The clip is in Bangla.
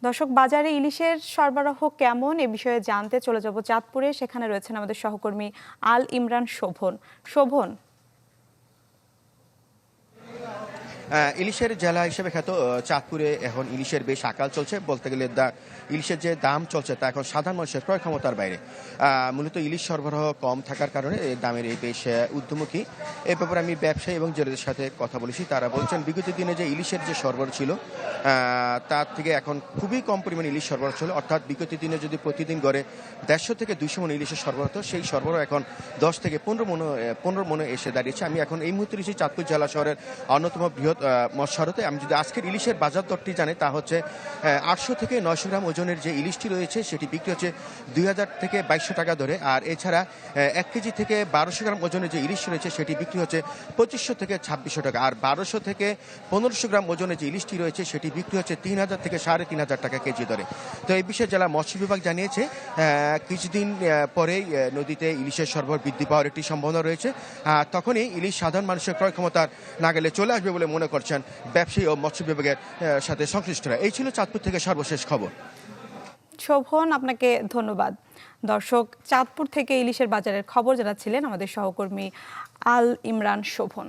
দর্শক, বাজারে ইলিশের সরবরাহ কেমন এ বিষয়ে জানতে চলে যাব চাঁদপুরে। সেখানে রয়েছেন আমাদের সহকর্মী আল ইমরান শোভন। শোভন, ইলিশের জেলা হিসেবে খ্যাত চাঁদপুরে এখন ইলিশের বেশ আকাল চলছে। বলতে গেলে ইলিশের যে দাম চলছে তা এখন সাধারণ মানুষের ক্রয় ক্ষমতার বাইরে। মূলত ইলিশ সরবরাহ কম থাকার কারণে দামের এই বেশ ঊর্ধ্বমুখী। এ ব্যাপারে আমি ব্যবসায়ী এবং জেলেদের সাথে কথা বলেছি। তারা বলছেন বিগত দিনে যে ইলিশের যে সরবরাহ ছিল তার থেকে এখন খুবই কম পরিমাণে ইলিশ সরবরাহ ছিল। অর্থাৎ বিগত দিনে যদি প্রতিদিন গড়ে 150 থেকে 200 মণ ইলিশের সরবরাহ হতো, সেই সরবরাহ এখন 10 থেকে 15 মণে এসে দাঁড়িয়েছে। আমি এখন এই মুহূর্তে রয়েছি চাঁদপুর জেলা শহরের অন্যতম বৃহৎ মৎস্যাড়তে। আমি যদি আজকের ইলিশের বাজার দরটি জানি তা হচ্ছে 800 থেকে 900 গ্রাম ওজনের যে ইলিশটি রয়েছে সেটি বিক্রি হচ্ছে 2000 থেকে 2200 টাকা ধরে। আর এছাড়া 1 কেজি থেকে 1200 গ্রাম ওজনের যে ইলিশ রয়েছে সেটি বিক্রি হচ্ছে 2500 থেকে 2600 টাকা। আর 1200 থেকে 1500 গ্রাম ওজনের যে ইলিশটি রয়েছে সেটি বিক্রি হচ্ছে 3000 থেকে 3500 টাকা কেজি দরে। তো এই বিষয়ে জেলা মৎস্য বিভাগ জানিয়েছে কিছুদিন পরেই নদীতে ইলিশের সরবরাহ বৃদ্ধি পাওয়ার একটি সম্ভাবনা রয়েছে। তখনই ইলিশ সাধারণ মানুষের ক্রয় ক্ষমতার নাগালে চলে আসবে বলে মনে করছেন ব্যবসায়ী ও মৎস্য বিভাগের সাথে সংশ্লিষ্টরা। এই ছিল চাঁদপুর থেকে সর্বশেষ খবর। শোভন, আপনাকে ধন্যবাদ। দর্শক, চাঁদপুর থেকে ইলিশের বাজারের খবর জানাচ্ছিলেন আমাদের সহকর্মী আল ইমরান শোভন।